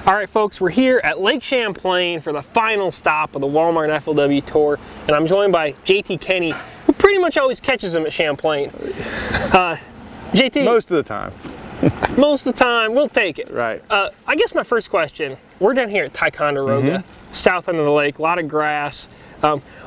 All right, folks, we're here at Lake Champlain for the final stop of the Walmart FLW Tour, and I'm joined by JT Kenny, who pretty much always catches them at Champlain. JT. Most of the time. Most of the time, we'll take it. Right. I guess my first question, we're down here at Ticonderoga, south end of the lake, a lot of grass.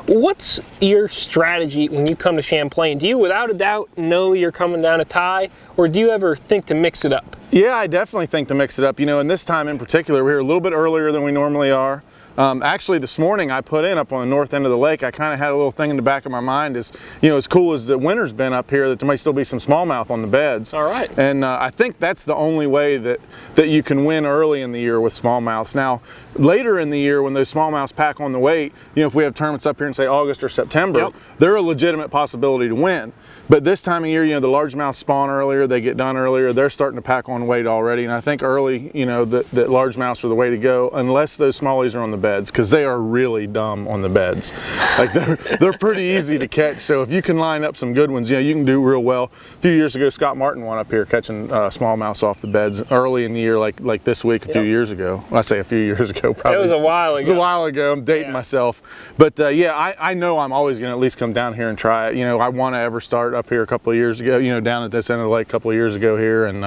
What's your strategy when you come to Champlain? Do you, without a doubt, know you're coming down a tie, or do you ever think to mix it up? Yeah, I definitely think to mix it up. You know, and this time in particular, we're here a little bit earlier than we normally are. Actually, this morning I put in up on the north end of the lake. I kind of had a little thing in the back of my mind is, you know, as cool as the winter's been up here, that there might still be some smallmouth on the beds. All right. And I think that's the only way that you can win early in the year with smallmouths. Now, later in the year when those smallmouths pack on the weight, you know, if we have tournaments up here in say August or September, they're a legitimate possibility to win. But this time of year, you know, the largemouths spawn earlier, they get done earlier, they're starting to pack on weight already. And I think early, you know, that largemouths are the way to go, unless those smallies are on the beds, because they are really dumb on the beds. Like they're pretty easy to catch. So if you can line up some good ones, you know, you can do real well. A few years ago, Scott Martin won up here catching smallmouths off the beds early in the year, like this week, a few years ago. Well, I say a few years ago, probably. It was a while ago. It was a while ago. I'm dating myself. But yeah, I know I'm always going to at least come down here and try it. You know, I want to ever start up here a couple of years ago, you know, down at this end of the lake a couple of years ago here. And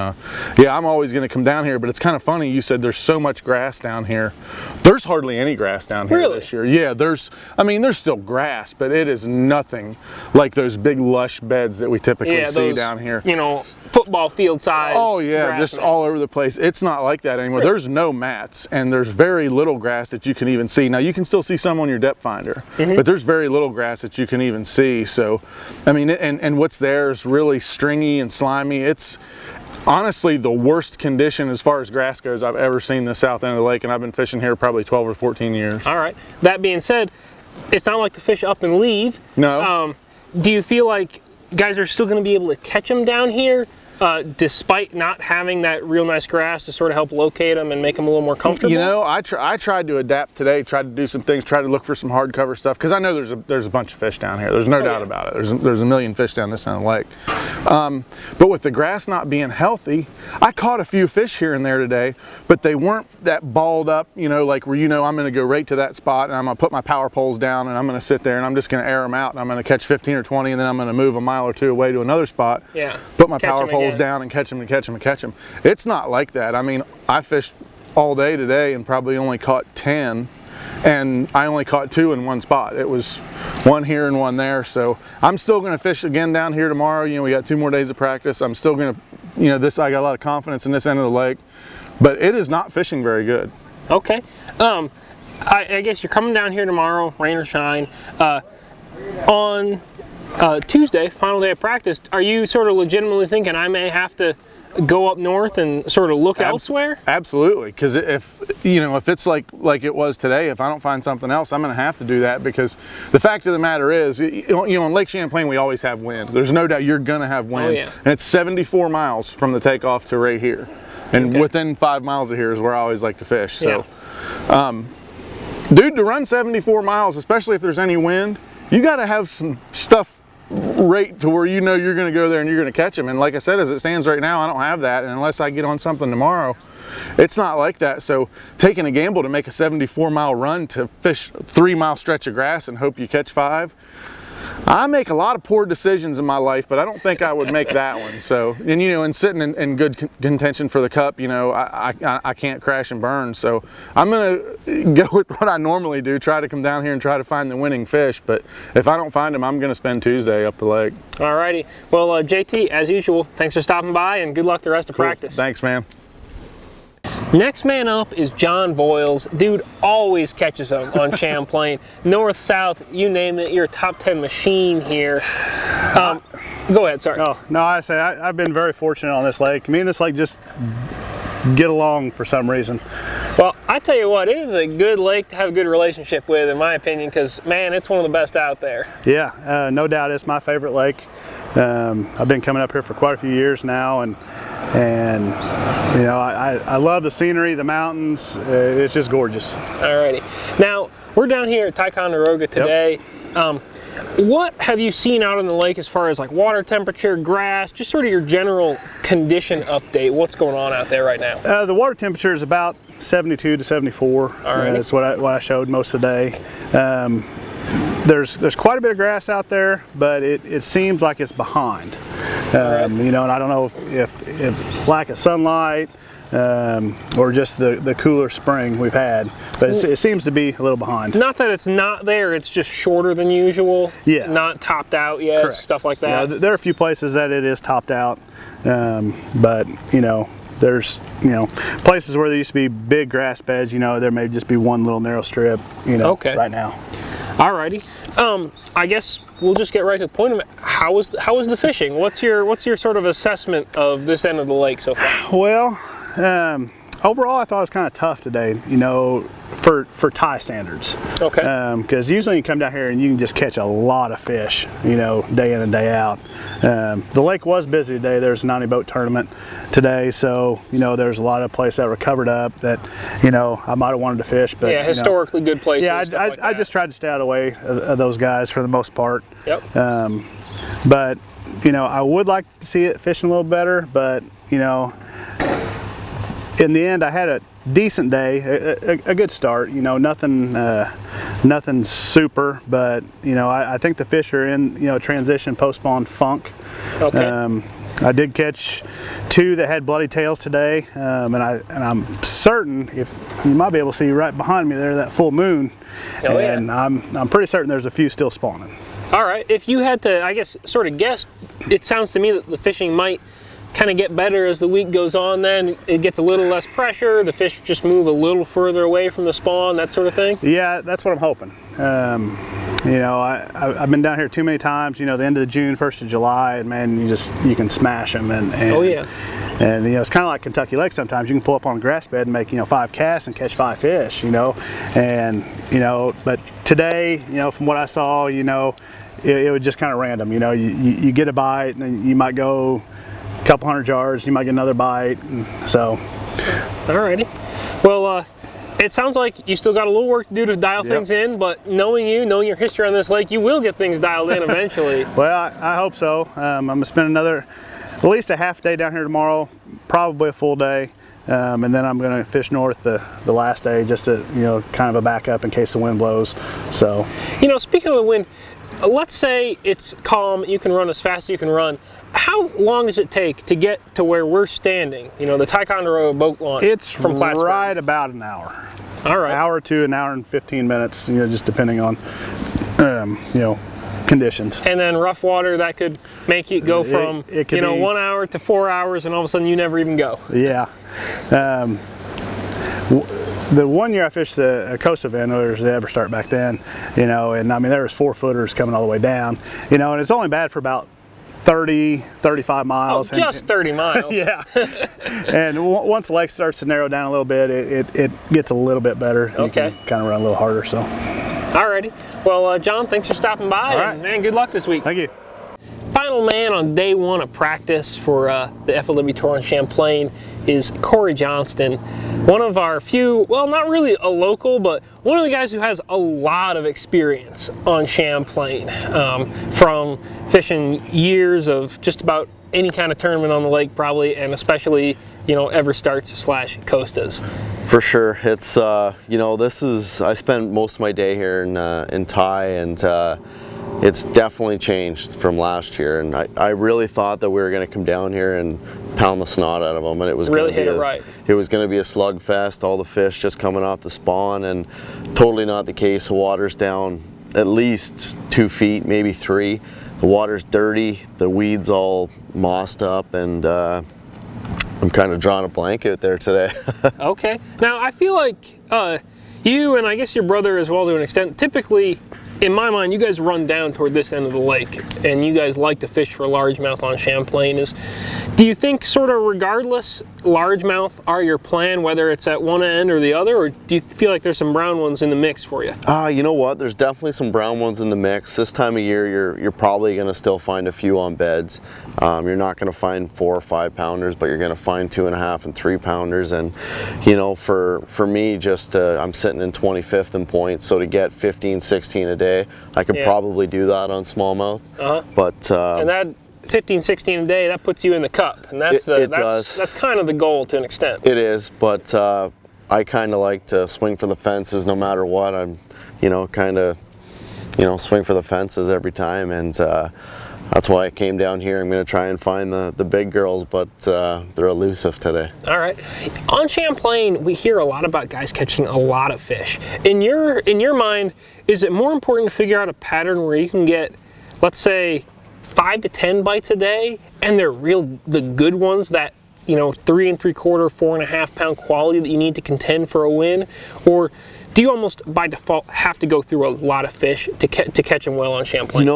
yeah, I'm always going to come down here. But it's kind of funny, you said there's so much grass down here. There's hardly any grass down here this year. Yeah, there's still grass, but it is nothing like those big lush beds that we typically see down here. You know, football field size. Oh yeah, just mats all over the place. It's not like that anymore. There's no mats, and there's very little grass that you can even see. Now you can still see some on your depth finder, but there's very little grass that you can even see. So, I mean, and what's there is really stringy and slimy. It's honestly the worst condition as far as grass goes I've ever seen the south end of the lake, and I've been fishing here probably 12 or 14 years. All right. That being said, it's not like the fish up and leave. No. Do you feel like guys are still going to be able to catch them down here, despite not having that real nice grass to sort of help locate them and make them a little more comfortable? You know, I tried to adapt today, tried to do some things, tried to look for some hardcover stuff, because I know there's a bunch of fish down here. There's no doubt about it. There's a million fish down this end of the lake. But with the grass not being healthy, I caught a few fish here and there today, but they weren't that balled up, you know, like where, you know, I'm going to go right to that spot and I'm going to put my power poles down and I'm going to sit there and I'm just going to air them out and I'm going to catch 15 or 20 and then I'm going to move a mile or two away to another spot, put my power poles down and catch them and catch them and catch them. It's not like that. I mean, I fished all day today and probably only caught 10, and I only caught 2 in one spot. It was one here and one there. So I'm still going to fish again down here tomorrow. You know, we got 2 more days of practice. I'm still going to, you know, I got a lot of confidence in this end of the lake, but it is not fishing very good. Okay. I guess you're coming down here tomorrow, rain or shine. On Tuesday, final day of practice, are you sort of legitimately thinking I may have to go up north and sort of look elsewhere? Absolutely, because if it's like it was today, if I don't find something else, I'm going to have to do that, because the fact of the matter is, you know, in Lake Champlain we always have wind. There's no doubt you're going to have wind, and it's 74 miles from the takeoff to right here, and within 5 miles of here is where I always like to fish. So, dude, to run 74 miles, especially if there's any wind, you got to have some stuff right to where you know you're going to go there and you're going to catch them. And like I said, as it stands right now, I don't have that, and unless I get on something tomorrow, it's not like that. So taking a gamble to make a 74-mile run to fish a 3-mile stretch of grass and hope you catch 5, I make a lot of poor decisions in my life, but I don't think I would make that one. So, and you know, and sitting in good contention for the cup, you know, I can't crash and burn. So I'm gonna go with what I normally do, try to come down here and try to find the winning fish. But if I don't find them, I'm gonna spend Tuesday up the lake. Alrighty. Well, JT, as usual, thanks for stopping by and good luck the rest of practice. Thanks, man. Next man up is John Voyles. Dude always catches them on Champlain. North, south, you name it, you're a top 10 machine here. Go ahead, sorry. Oh, no, I've been very fortunate on this lake. Me and this lake just get along for some reason. Well, I tell you what, it is a good lake to have a good relationship with, in my opinion, because, man, it's one of the best out there. Yeah, no doubt, it's my favorite lake. I've been coming up here for quite a few years now, and you know, I love the scenery, the mountains. It's just gorgeous. Alrighty. Now, we're down here at Ticonderoga today. What have you seen out on the lake as far as like water temperature, grass, just sort of your general condition update? What's going on out there right now? The water temperature is about 72 to 74. Alrighty. That's what I showed most of the day. There's quite a bit of grass out there, but it seems like it's behind. You know, and I don't know if lack of sunlight or just the cooler spring we've had, but it seems to be a little behind. Not that it's not there, it's just shorter than usual. Yeah. Not topped out yet, Correct. stuff like that. Yeah, there are a few places that it is topped out, but you know, there's places where there used to be big grass beds. You know, there may just be one little narrow strip. You know, Okay. right now. Alrighty. I guess we'll just get right to the point of it. How was the fishing? What's your sort of assessment of this end of the lake so far? Well, overall, I thought it was kind of tough today. You know, for Thai standards. Okay. Because usually you come down here and you can just catch a lot of fish. You know, day in and day out. The lake was busy today. There's a 90 boat tournament today, so you know there's a lot of places that were covered up that you know I might have wanted to fish, but Yeah, historically good places. yeah, stuff like I that. just tried to stay out of the way of those guys for the most part. Yep. But you know, I would like to see it fishing a little better, but you know, in the end, I had a decent day, a good start. You know, nothing super, but you know, I think the fish are in transition post-spawn funk. Okay. I did catch two that had bloody tails today, and I'm certain if you might be able to see right behind me there that full moon, Oh, yeah. and I'm pretty certain there's a few still spawning. All right. If you had to, I guess, sort of guess, it sounds to me that the fishing might kind of get better as the week goes on. Then it gets a little less pressure. The fish just move a little further away from the spawn, that sort of thing. Yeah, that's what I'm hoping. You know, I've been down here too many times. You know, the end of June, 1st of July, and man, you can smash them. And Oh yeah. And you know, it's kind of like Kentucky Lake. Sometimes you can pull up on a grass bed and make 5 casts and catch 5 fish. You know, and but today, from what I saw, it was just kind of random. You know, you get a bite, and then you might go a couple hundred yards, you might get another bite. And so. Alrighty. Well, it sounds like you still got a little work to do to dial things in, but knowing your history on this lake, you will get things dialed in eventually. Well, I hope so. I'm gonna spend at least a half day down here tomorrow, probably a full day, and then I'm gonna fish north the last day just to kind of a backup in case the wind blows. So. Speaking of the wind, let's say it's calm, you can run as fast as you can run. How long does it take to get to where we're standing? The Ticonderoga boat launch. It's from Plattsburgh. right about an hour. All right. An hour to an hour and 15 minutes. Just depending on conditions. And then rough water, that could make you go from it could be 1 hour to 4 hours, and all of a sudden you never even go. Yeah. The one year I fished the Coast event, or did they ever start back then? And I mean there was 4-footers coming all the way down. And it's only bad for about 30-35 miles. Oh, just 30 miles. Yeah. And once the lake starts to narrow down a little bit, it gets a little bit better. Okay. You can kind of run a little harder. So. Alrighty. Well, John, thanks for stopping by. All right. And man, good luck this week. Thank you. Final man on day 1 of practice for the FLW Tour on Champlain is Cory Johnston, one of our few, well, not really a local, but one of the guys who has a lot of experience on Champlain, from fishing years of just about any kind of tournament on the lake probably, and especially, ever starts / Costas. For sure. It's, I spent most of my day here in Thai, and it's definitely changed from last year, and I really thought that we were going to come down here and pound the snot out of them, and it was Really hit it right. It was going to be a slugfest, all the fish just coming off the spawn, and totally not the case. The water's down at least 2 feet, maybe 3. The water's dirty, the weeds all mossed up, and I'm kind of drawing a blank out there today. Okay. Now, I feel like you, and I guess your brother as well to an extent, typically, in my mind, you guys run down toward this end of the lake, and you guys like to fish for largemouth on Champlain. Do you think, sort of regardless, largemouth are your plan, whether it's at one end or the other, or do you feel like there's some brown ones in the mix for you? You know what? There's definitely some brown ones in the mix. This time of year, you're probably going to still find a few on beds. You're not going to find 4 or 5 pounders, but you're going to find 2.5 and 3 pounders. And for me, just I'm sitting in 25th in points, so to get 15, 16 a day, I could probably do that on smallmouth. But and that 15, 16 a day, that puts you in the cup, and that's does. that's kind of the goal to an extent. It is, but I kind of like to swing for the fences no matter what. I'm, kind of, swing for the fences every time, and that's why I came down here. I'm going to try and find the big girls, but they're elusive today. All right. On Champlain, we hear a lot about guys catching a lot of fish. In your mind, is it more important to figure out a pattern where you can get, let's say, 5 to 10 bites a day, and they're the good ones that, 3 3/4, 4.5 pound quality that you need to contend for a win? Or do you almost by default have to go through a lot of fish to catch them well on Champlain?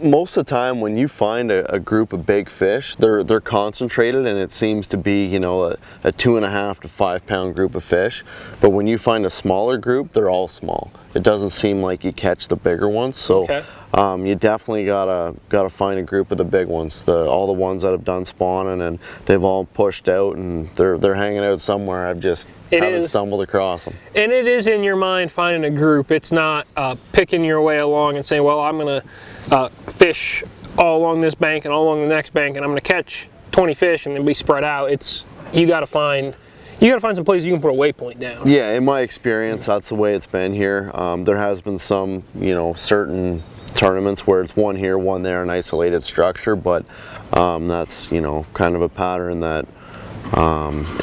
Most of the time when you find a group of big fish, they're concentrated, and it seems to be, a 2.5 to 5 pound group of fish. But when you find a smaller group, they're all small. It doesn't seem like you catch the bigger ones. So okay. You definitely gotta find a group of the big ones, all the ones that have done spawning and they've all pushed out and they're hanging out somewhere. I've just haven't stumbled across them. And it is in your mind finding a group. It's not picking your way along and saying, well, I'm gonna fish all along this bank and all along the next bank, and I'm gonna catch 20 fish and then be spread out. You gotta find some places you can put a waypoint down. Yeah, in my experience, that's the way it's been here. There has been some, certain tournaments where it's one here, one there, an isolated structure, but that's, kind of a pattern that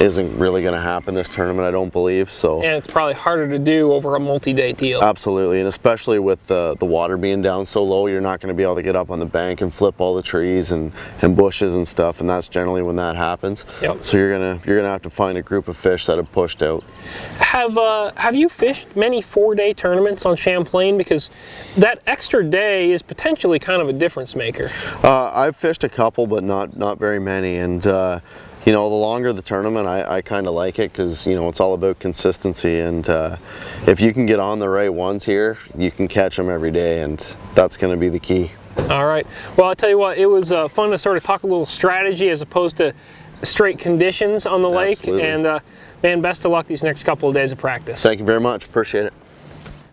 isn't really going to happen this tournament, I don't believe. So, and it's probably harder to do over a multi-day deal. Absolutely, and especially with the water being down so low, you're not going to be able to get up on the bank and flip all the trees and bushes and stuff, and that's generally when that happens. Yep. So you're gonna have to find a group of fish that have pushed out. Have you fished many 4-day tournaments on Champlain? Because that extra day is potentially kind of a difference maker. I've fished a couple, but not very many, and the longer the tournament, I kind of like it because, it's all about consistency, and if you can get on the right ones here, you can catch them every day, and that's going to be the key. All right. Well, I'll tell you what, it was fun to sort of talk a little strategy as opposed to straight conditions on the lake. Absolutely. And man, best of luck these next couple of days of practice. Thank you very much. Appreciate it.